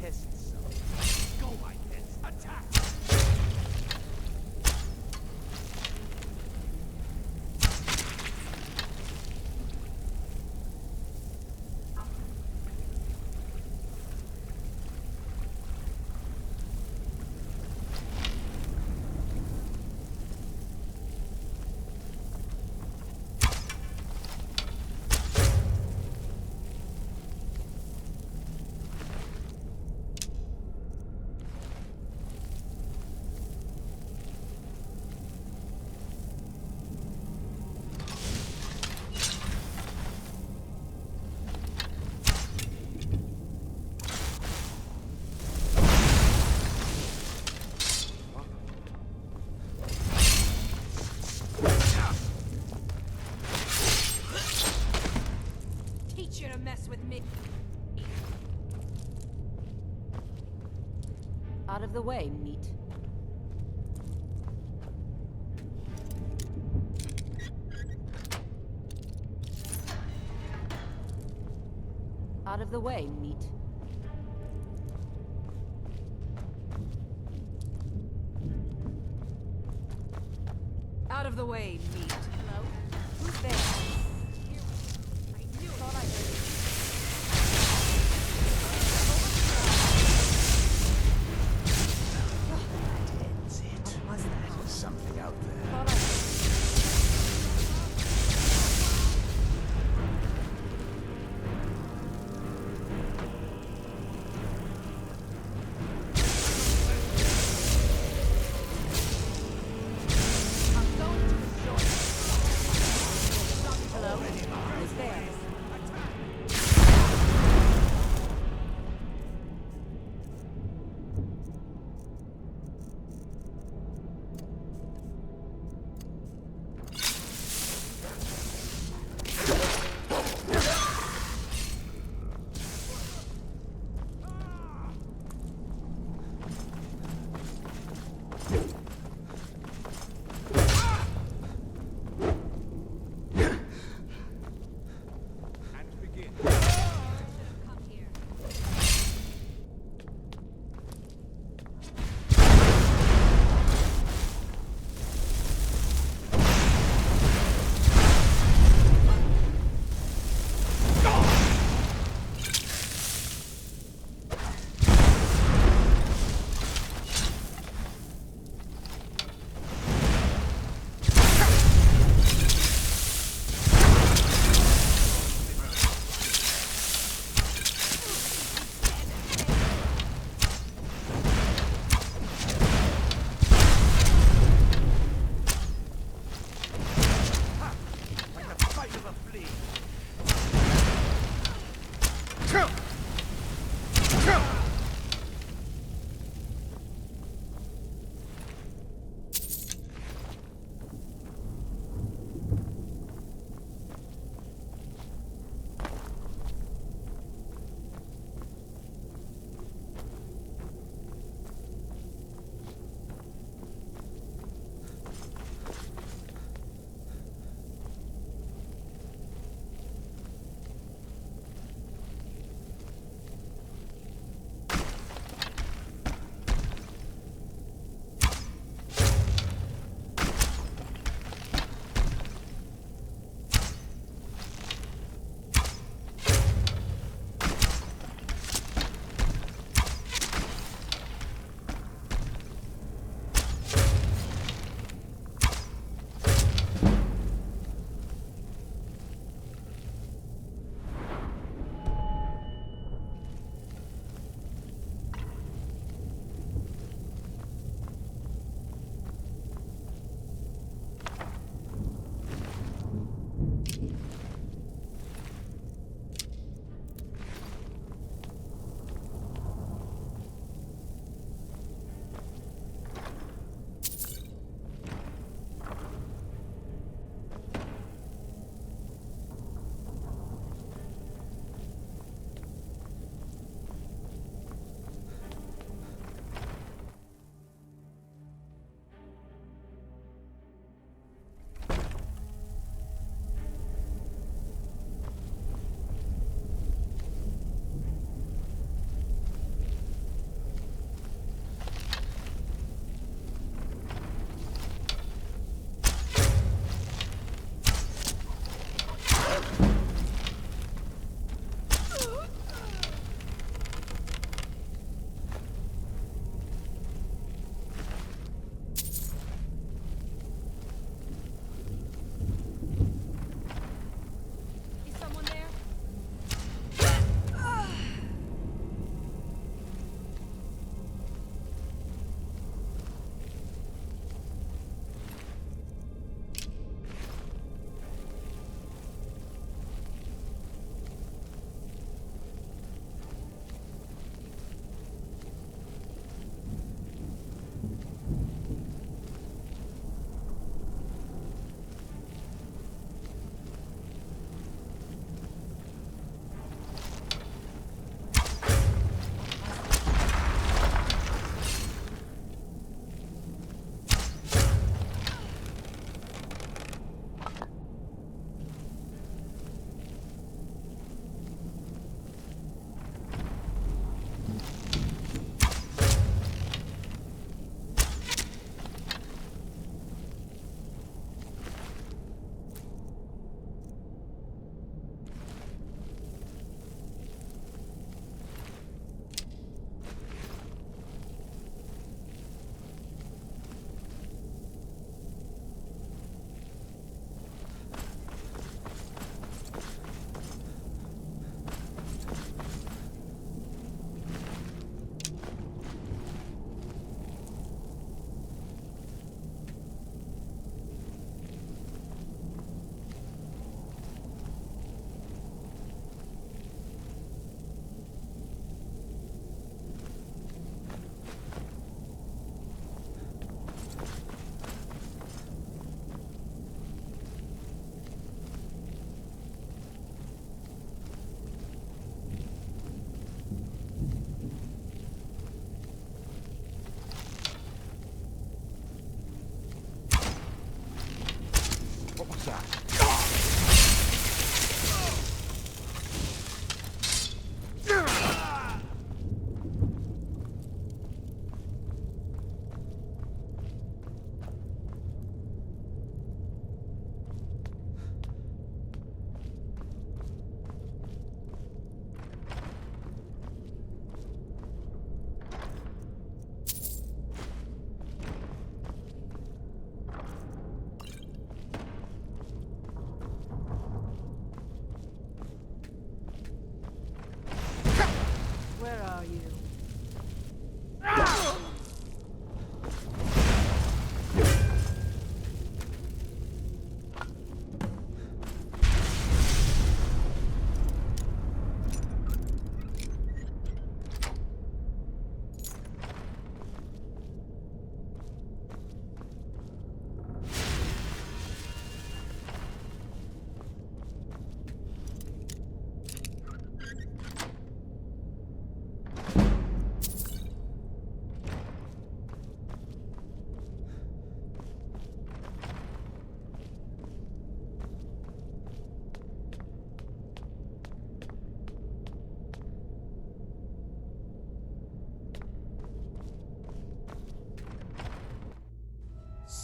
test some. Go like this. Attack! Out of the way, meat. Out of the way, meat. Out of the way, meat. Hello? Who's there? I knew it. Thought I heard it. Something out there. Thought I I'm going to destroy it.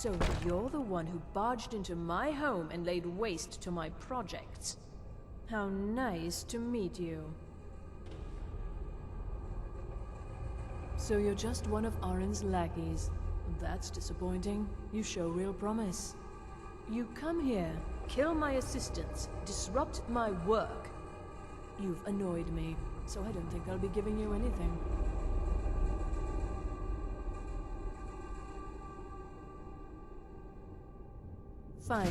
So you're the one who barged into my home and laid waste to my projects. How nice to meet you. So you're just one of Arin's lackeys. That's disappointing. You show real promise. You come here, kill my assistants, disrupt my work. You've annoyed me, so I don't think I'll be giving you anything. Fine.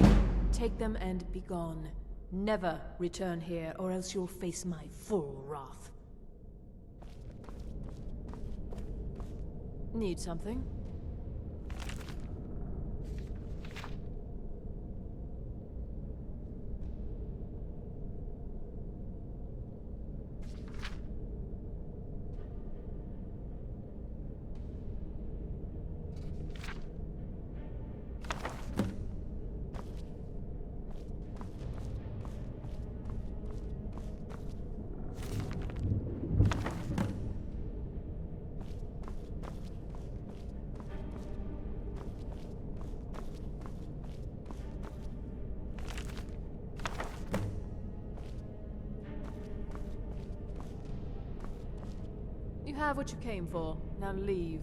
Take them and be gone. Never return here, or else you'll face my full wrath. Need something? You have what you came for. Now leave.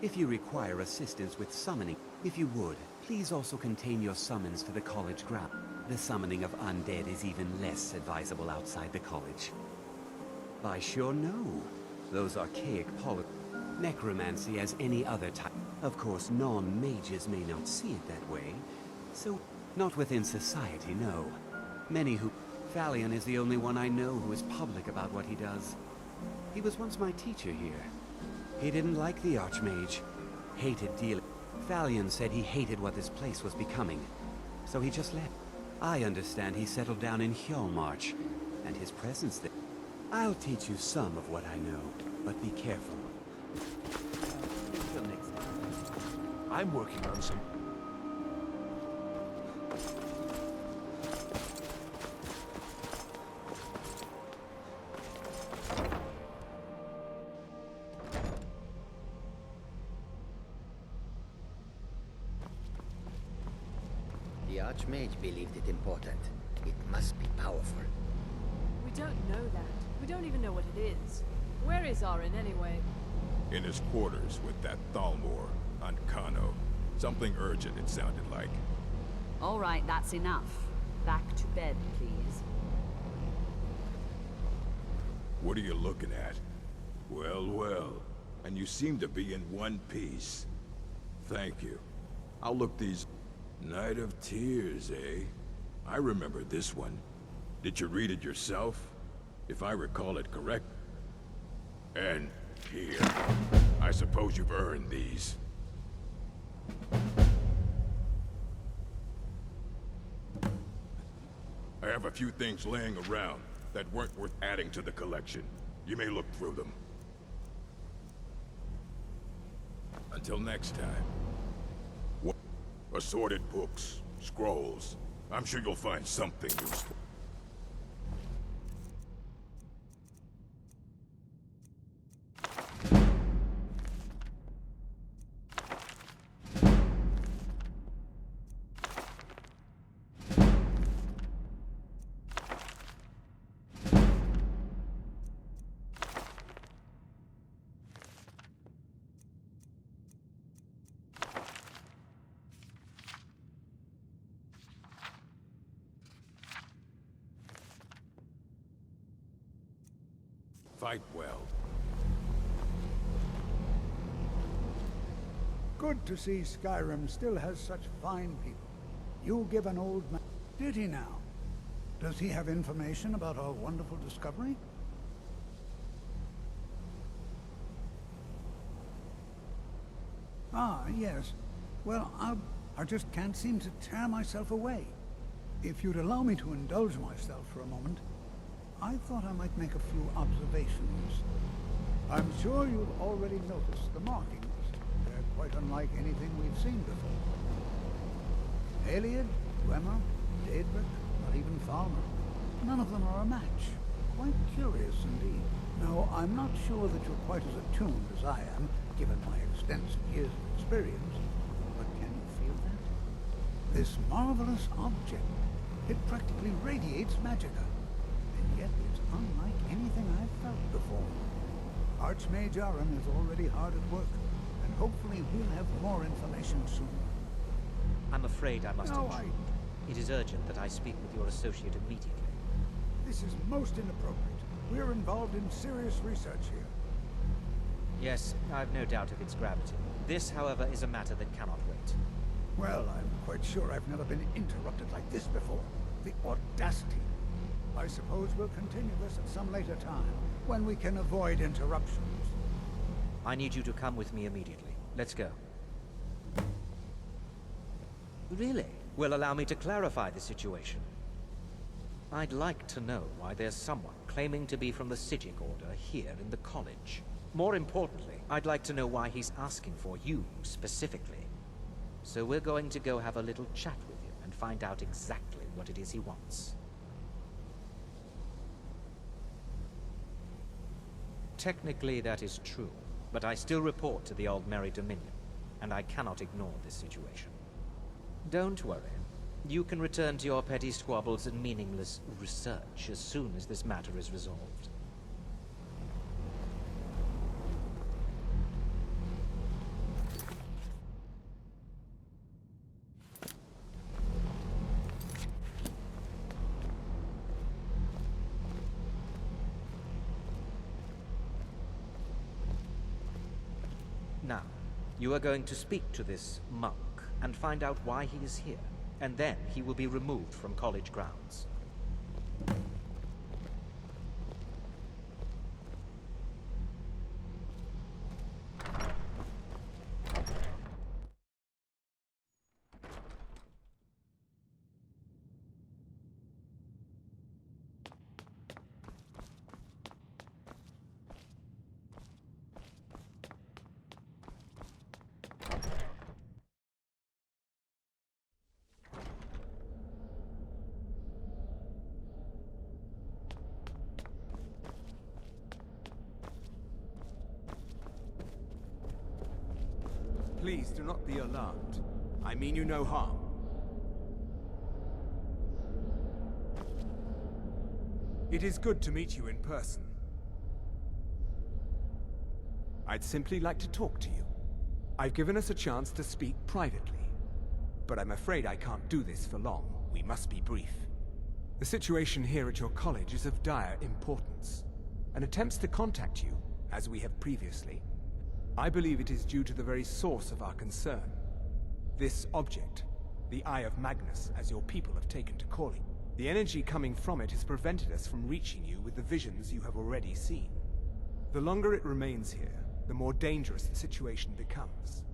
If you require assistance with summoning, if you would, please also contain your summons to the college ground. The summoning of undead is even less advisable outside the college. I sure know. Those archaic necromancy as any other type. Of course, non-mages may not see it that way. So, not within society, no. Many who... Thalion is the only one I know who is public about what he does. He was once my teacher here. He didn't like the Archmage. Hated dealing. Thalion said he hated what this place was becoming. So he just left. I understand he settled down in Hjalmarch, and his presence there. I'll teach you some of what I know, but be careful. Until next time. I'm working on some... The Archmage believed it important. It must be powerful. We don't know that. We don't even know what it is. Where is Arin anyway? in his quarters with that Thalmor on Kano. Something urgent, it sounded like. All right, that's enough. Back to bed, please. What are you looking at? Well, well. And you seem to be in one piece. Thank you. I'll look these... Night of Tears, eh? I remember this one. Did you read it yourself? If I recall it correct. And here. I suppose you've earned these. I have a few things laying around that weren't worth adding to the collection. You may look through them. Until next time. Assorted books, scrolls. I'm sure you'll find something useful. Fight well. Good to see Skyrim still has such fine people. You give an old man... Did he now? Does he have information about our wonderful discovery? Ah, yes. Well, I just can't seem to tear myself away. If you'd allow me to indulge myself for a moment, I thought I might make a few observations. I'm sure you've already noticed the markings. They're quite unlike anything we've seen before. Aliad, Dwemer, Daedric, not even Falmer. None of them are a match. Quite curious indeed. Now, I'm not sure that you're quite as attuned as I am, given my extensive years of experience, but can you feel that? This marvelous object, it practically radiates magicka, and yet it's unlike anything I've felt before. Archmage Aaron is already hard at work, and hopefully we'll have more information soon. I'm afraid I must No, intrude. It is urgent that I speak with your associate immediately. This is most inappropriate. We're involved in serious research here. Yes, I've no doubt of its gravity. This, however, is a matter that cannot wait. Well, I'm quite sure I've never been interrupted like this before. The audacity. I suppose we'll continue this at some later time, when we can avoid interruptions. I need you to come with me immediately. Let's go. Really? Well, allow me to clarify the situation. I'd like to know why there's someone claiming to be from the Sijic Order here in the college. More importantly, I'd like to know why he's asking for you specifically. So we're going to go have a little chat with him and find out exactly what it is he wants. Technically, that is true, but I still report to the Old Merry Dominion, and I cannot ignore this situation. Don't worry. You can return to your petty squabbles and meaningless research as soon as this matter is resolved. Now, you are going to speak to this monk and find out why he is here, and then he will be removed from college grounds. Please do not be alarmed. I mean you no harm. It is good to meet you in person. I'd simply like to talk to you. I've given us a chance to speak privately, but I'm afraid I can't do this for long. We must be brief. The situation here at your college is of dire importance, and attempts to contact you, as we have previously, I believe it is due to the very source of our concern. This object, the Eye of Magnus, as your people have taken to calling. The energy coming from it has prevented us from reaching you with the visions you have already seen. The longer it remains here, the more dangerous the situation becomes.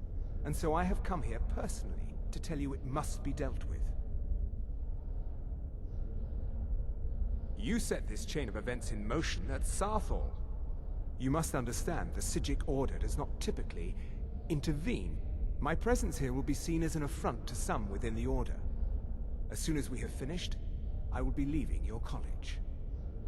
And so I have come here personally to tell you it must be dealt with. You set this chain of events in motion at Sarthal. You must understand the Sijic Order does not typically intervene. My presence here will be seen as an affront to some within the Order. As soon as we have finished, I will be leaving your college.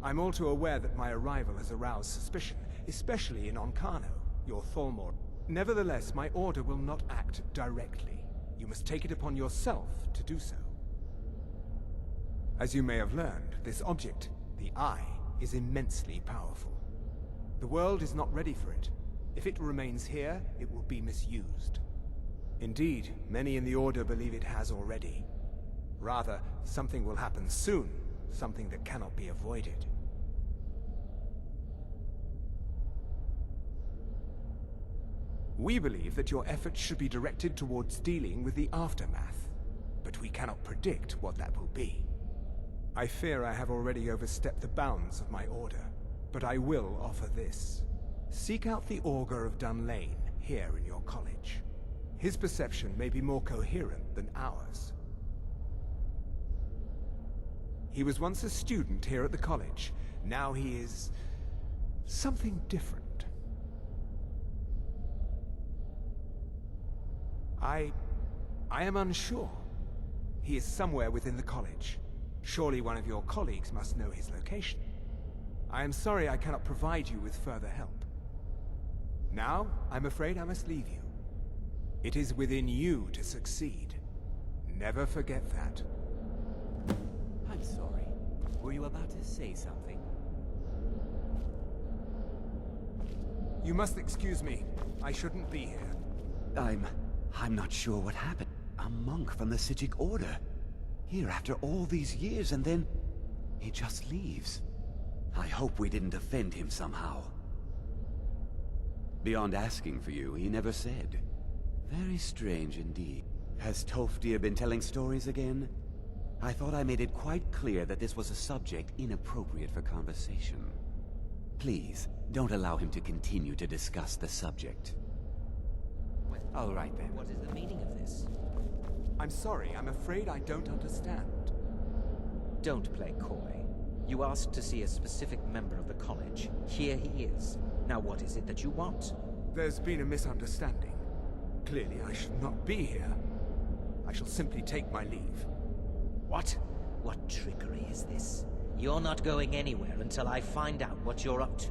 I'm all too aware that my arrival has aroused suspicion, especially in Onkano, your Thalmor. Nevertheless, my Order will not act directly. You must take it upon yourself to do so. As you may have learned, this object, the Eye, is immensely powerful. The world is not ready for it. If it remains here, it will be misused. Indeed, many in the Order believe it has already. Rather, something will happen soon, something that cannot be avoided. We believe that your efforts should be directed towards dealing with the aftermath, but we cannot predict what that will be. I fear I have already overstepped the bounds of my order, but I will offer this. Seek out the Augur of Dunlane here in your college. His perception may be more coherent than ours. He was once a student here at the college. Now he is something different. I am unsure. He is somewhere within the college. Surely one of your colleagues must know his location. I am sorry I cannot provide you with further help. Now, I'm afraid I must leave you. It is within you to succeed. Never forget that. I'm sorry. Were you about to say something? You must excuse me. I shouldn't be here. I'm not sure what happened. A monk from the Sijic Order. Here after all these years, and then he just leaves. I hope we didn't offend him somehow. Beyond asking for you, he never said. Very strange indeed. Has Toftir been telling stories again? I thought I made it quite clear that this was a subject inappropriate for conversation. Please, don't allow him to continue to discuss the subject. All right then. What is the meaning of this? I'm sorry, I'm afraid I don't understand. Don't play coy. You asked to see a specific member of the college. Here he is. Now what is it that you want? There's been a misunderstanding. Clearly I should not be here. I shall simply take my leave. What? What trickery is this? You're not going anywhere until I find out what you're up to.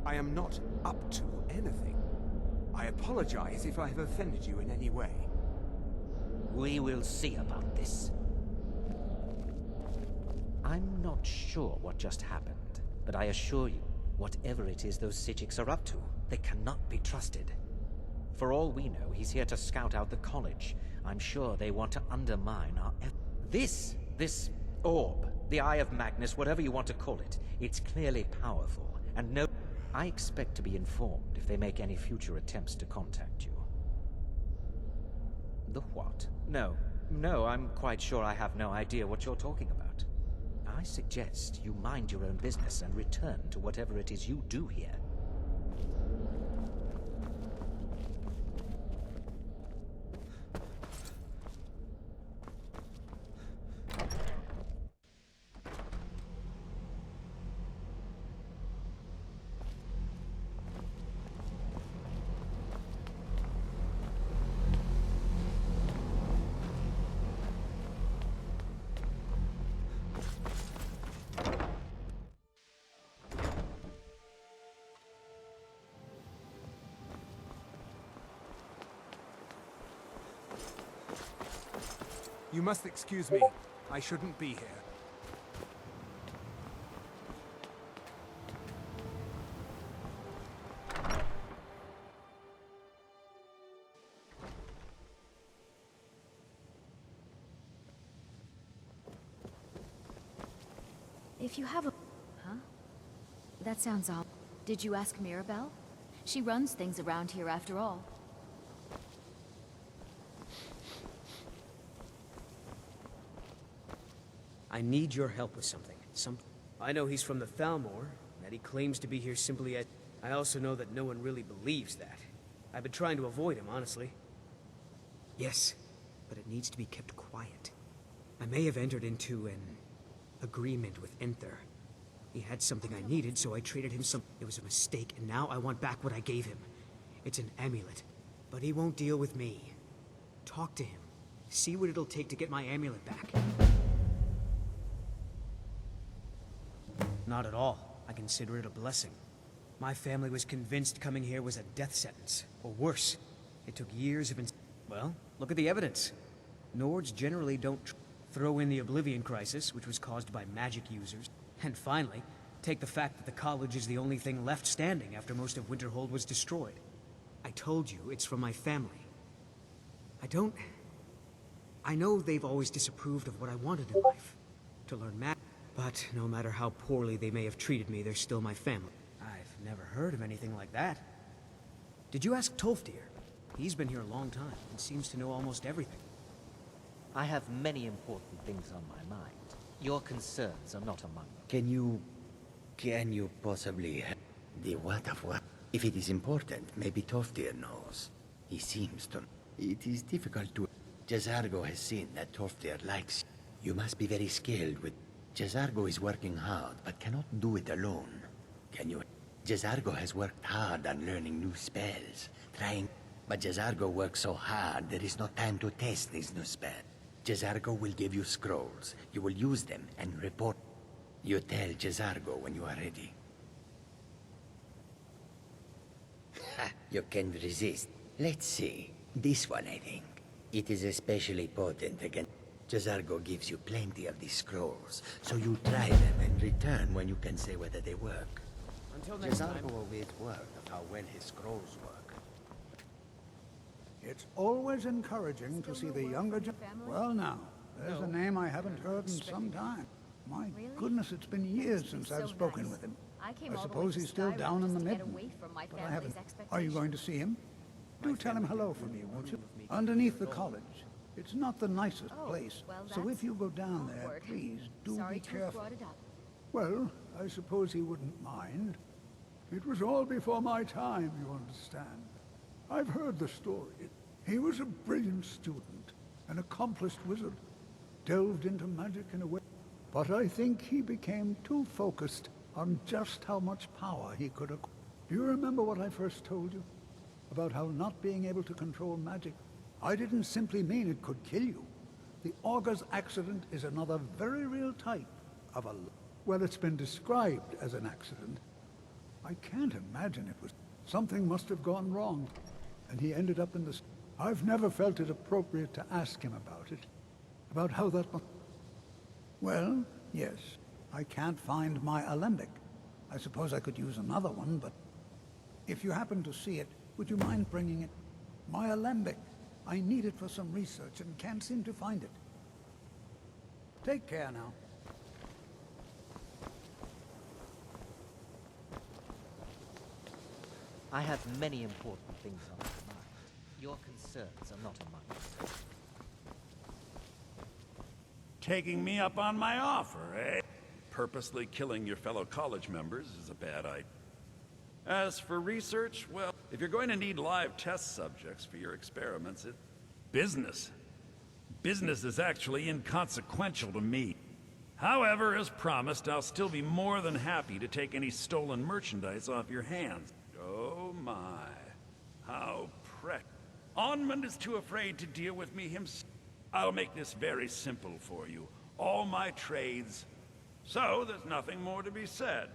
I am not up to anything. I apologize if I have offended you in any way. We will see about this. I'm not sure what just happened, but I assure you, whatever it is those Sijics are up to, they cannot be trusted. For all we know, he's here to scout out the college. I'm sure they want to undermine our This orb, the Eye of Magnus, whatever you want to call it, it's clearly powerful, and no... I expect to be informed if they make any future attempts to contact you. The what? No, I'm quite sure I have no idea what you're talking about. I suggest you mind your own business and return to whatever it is you do here. You must excuse me. I shouldn't be here. If you have a... Huh? That sounds odd. Did you ask Mirabelle? She runs things around here after all. I need your help with something. I know he's from the Thalmor, that he claims to be here simply as... I also know that no one really believes that. I've been trying to avoid him, honestly. Yes, but it needs to be kept quiet. I may have entered into an agreement with Enther. He had something I needed, so I traded him some... It was a mistake, and now I want back what I gave him. It's an amulet, but he won't deal with me. Talk to him. See what it'll take to get my amulet back. Not at all. I consider it a blessing. My family was convinced coming here was a death sentence, or worse. It took years of well, look at the evidence. Nords generally don't throw in the Oblivion Crisis, which was caused by magic users. And finally, take the fact that the college is the only thing left standing after most of Winterhold was destroyed. I told you, it's from my family. I know they've always disapproved of what I wanted in life. To learn magic. But no matter how poorly they may have treated me, they're still my family. I've never heard of anything like that. Did you ask Tolfdir? He's been here a long time and seems to know almost everything. I have many important things on my mind. Your concerns are not among them. Can you possibly... The what of what? If it is important, maybe Tolfdir knows. He seems to... It is difficult to... Jazargo has seen that Tolfdir likes you. You must be very skilled with... Jazargo is working hard, but cannot do it alone. Can you... Jazargo has worked hard on learning new spells, trying... But Jazargo works so hard, there is no time to test these new spells. Jazargo will give you scrolls. You will use them and report. You tell Jazargo when you are ready. Ha! You can resist. Let's see. This one, I think. It is especially potent against... Jazargo gives you plenty of these scrolls, so you try them and return when you can say whether they work. Until next time. Jazargo awaits word of how well his scrolls work. It's always encouraging to see the younger Well now, there's a name I haven't heard in some time. My goodness, it's been years since I've spoken with him. I suppose he's still down in the Midlands, but I haven't. Are you going to see him? Do tell him hello for me, won't you? Underneath the college. It's not the nicest place, so if you go down there, please, do be careful. Well, I suppose he wouldn't mind. It was all before my time, you understand. I've heard the story. He was a brilliant student, an accomplished wizard, delved into magic in a way. But I think he became too focused on just how much power he could acquire. Do you remember what I first told you? About how not being able to control magic, I didn't simply mean it could kill you. The Augur's accident is another very real type of a... Well, it's been described as an accident. I can't imagine it was... Something must have gone wrong, and he ended up in the... I've never felt it appropriate to ask him about it. About how that... Well, yes. I can't find my alembic. I suppose I could use another one, but... If you happen to see it, would you mind bringing it? My alembic. I need it for some research and can't seem to find it. Take care now. I have many important things on my mind. Your concerns are not among them. Taking me up on my offer, eh? Purposely killing your fellow college members is a bad idea. As for research, well, if you're going to need live test subjects for your experiments, it's business. Business is actually inconsequential to me. However, as promised, I'll still be more than happy to take any stolen merchandise off your hands. Oh my, how Onmund is too afraid to deal with me himself. I'll make this very simple for you. All my trades. So, there's nothing more to be said.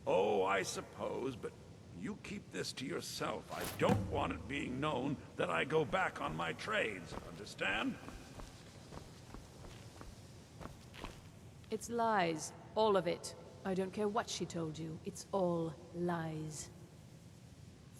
Oh, I suppose, but you keep this to yourself. I don't want it being known that I go back on my trades. Understand? It's lies. All of it. I don't care what she told you. It's all lies.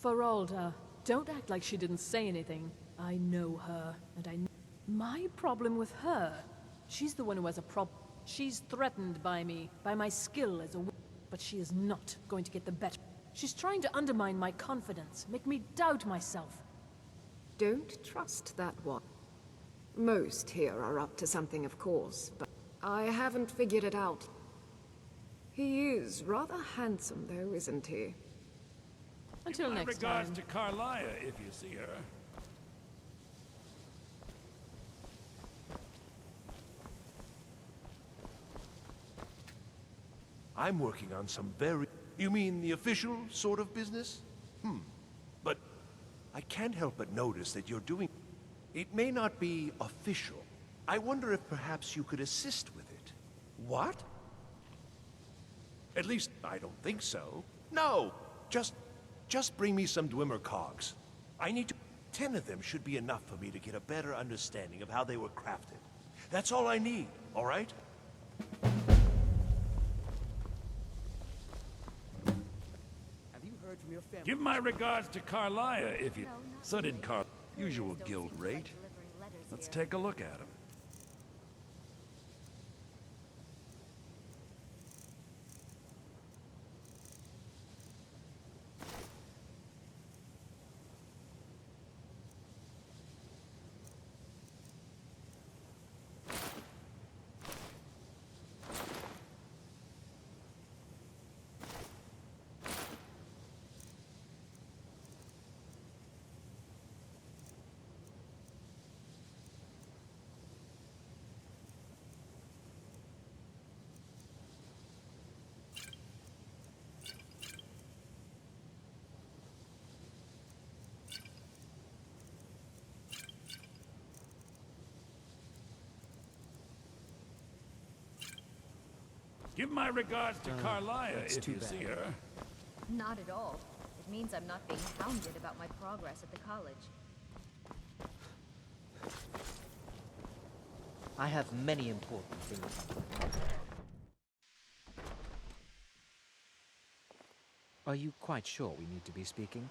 Feralda, don't act like she didn't say anything. I know her, and I know... My problem with her, she's the one who has a problem. She's threatened by me, by my skill as a witch, but she is not going to get the better. She's trying to undermine my confidence, make me doubt myself. Don't trust that one. Most here are up to something, of course, but I haven't figured it out. He is rather handsome, though, isn't he? Until next time. My regards to Carlia, if you see her. I'm working on some very... You mean the official sort of business? But I can't help but notice that you're doing... It may not be official. I wonder if perhaps you could assist with it. What? At least, I don't think so. No! Just bring me some Dwemer cogs. I need to... 10 of them should be enough for me to get a better understanding of how they were crafted. That's all I need, all right? Give my regards to Carlia, if you... So did Carl. Usual guild rate. Let's take a look at him. Give my regards to Carlia that's if too you bad. see her. Not at all. It means I'm not being hounded about my progress at the college. I have many important things. Are you quite sure we need to be speaking?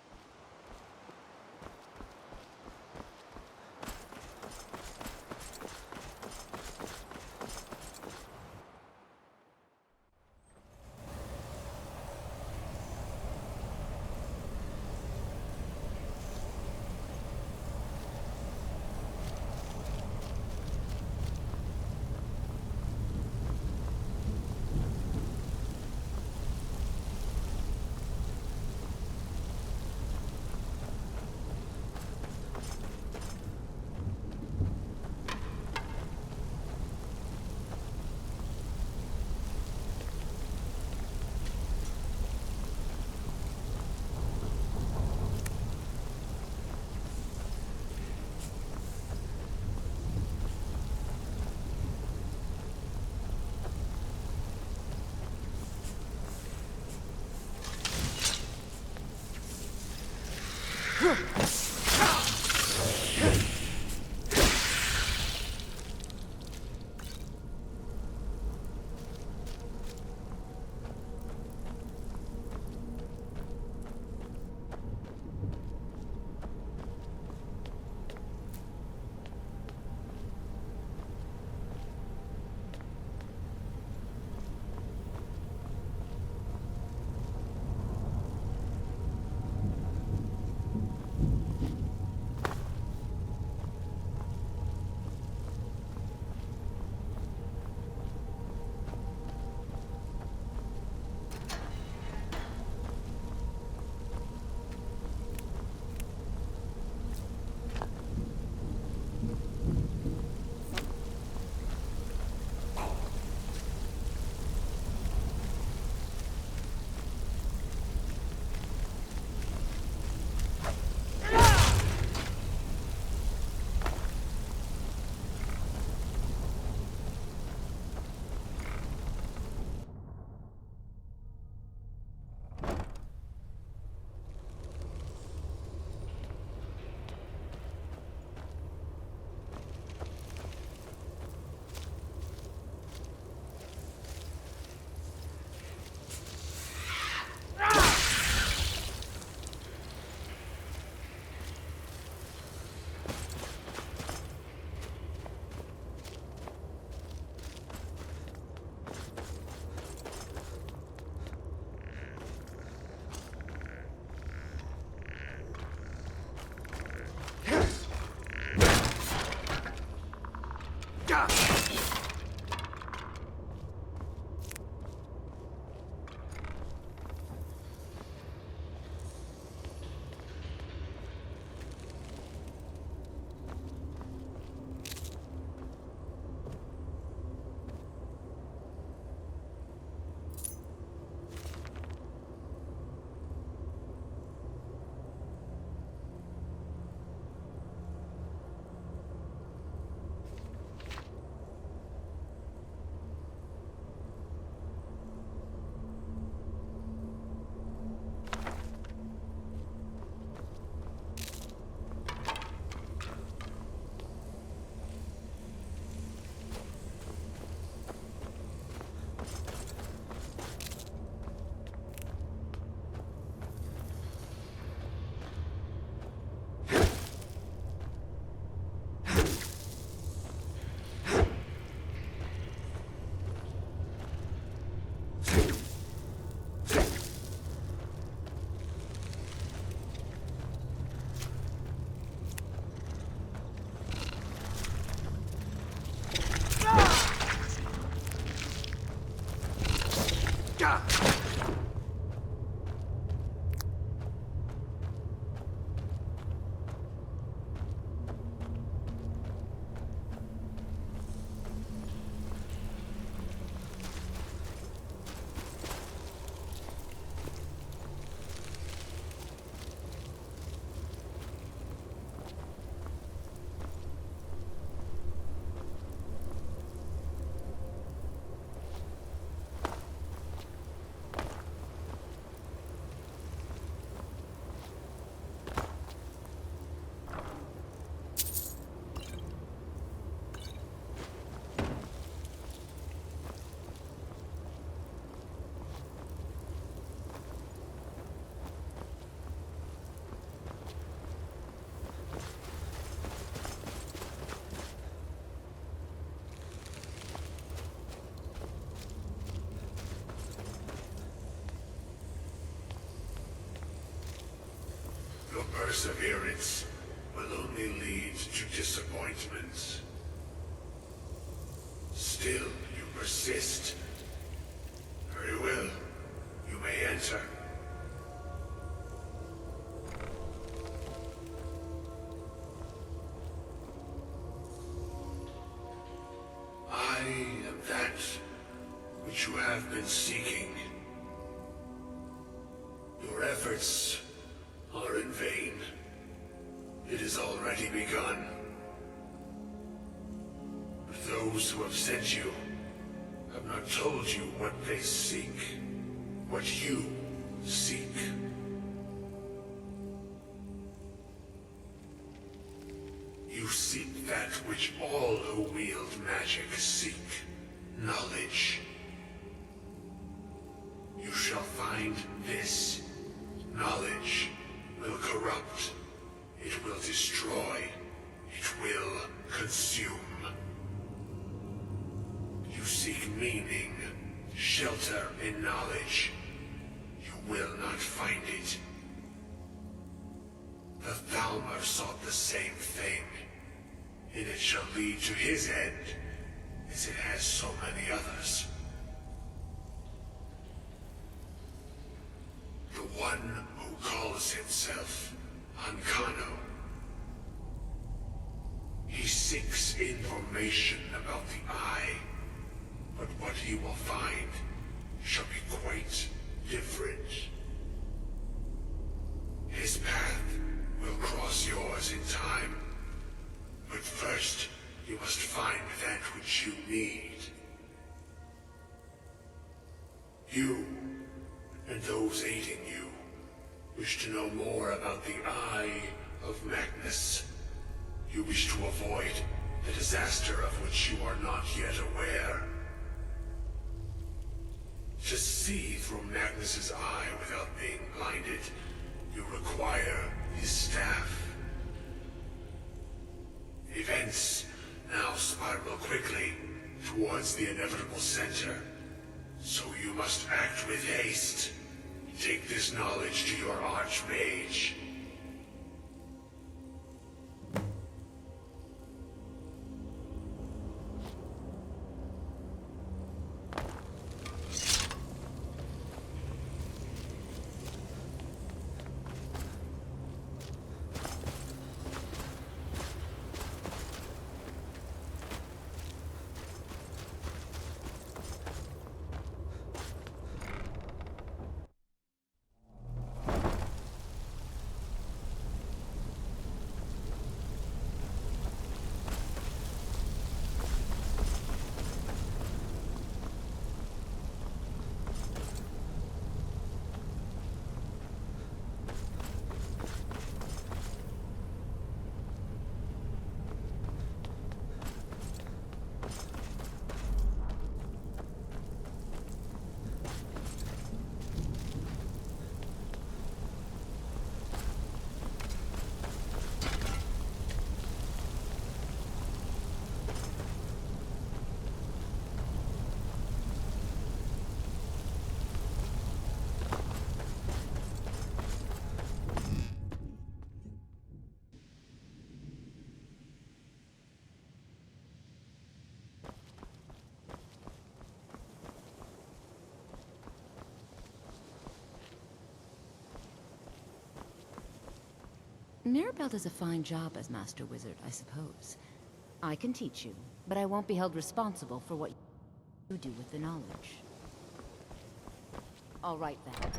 perseverance will only lead to disappointment. Still, you persist. Very well. You may enter. I am that which you have been seeking. Your efforts are in vain. It has already begun. Those who have sent you have not told you what they seek, what you seek. You seek that which all who wield magic seek, knowledge. You shall find this. Knowledge will corrupt. It will destroy. It will consume. You seek meaning, shelter in knowledge. You will not find it. The Thalmor sought the same thing, and it shall lead to his end, as it has so many others. The one who calls himself Ankano. He seeks information about the Eye, but what he will find shall be quite different. His path will cross yours in time, but first you must find that which you need. You and those aiding you wish to know more about the Eye of Magnus. You wish to avoid the disaster of which you are not yet aware. To see through Magnus's eye without being blinded, you require his staff. Events now spiral quickly towards the inevitable center, so you must act with haste. Take this knowledge to your archmage. Mirabelle does a fine job as Master Wizard, I suppose. I can teach you, but I won't be held responsible for what you do with the knowledge. All right, then.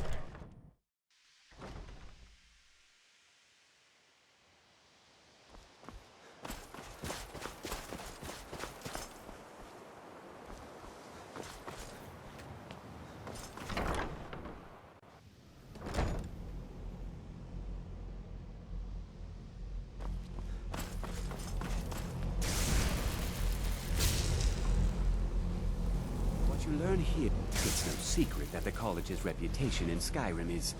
You learn here. It's no secret that the college's reputation in Skyrim is...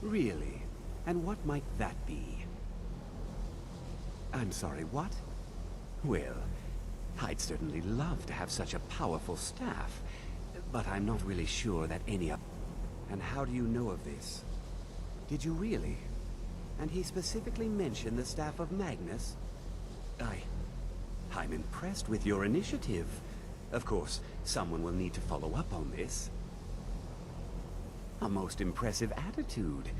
Really? And what might that be? I'm sorry, what? Well, I'd certainly love to have such a powerful staff, but I'm not really sure that any of... And how do you know of this? Did you really? And he specifically mentioned the staff of Magnus? I'm impressed with your initiative. Of course, someone will need to follow up on this. A most impressive attitude.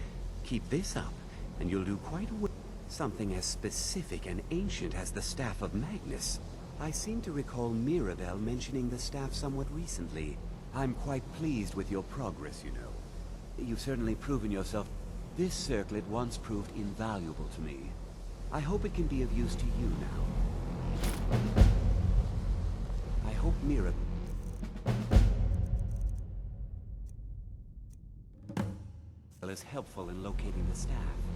Keep this up, and you'll do quite well. Something as specific and ancient as the staff of Magnus. I seem to recall Mirabelle mentioning the staff somewhat recently. I'm quite pleased with your progress, you know. You've certainly proven yourself. This circlet once proved invaluable to me. I hope it can be of use to you now. I hope Mirabelle is helpful in locating the staff.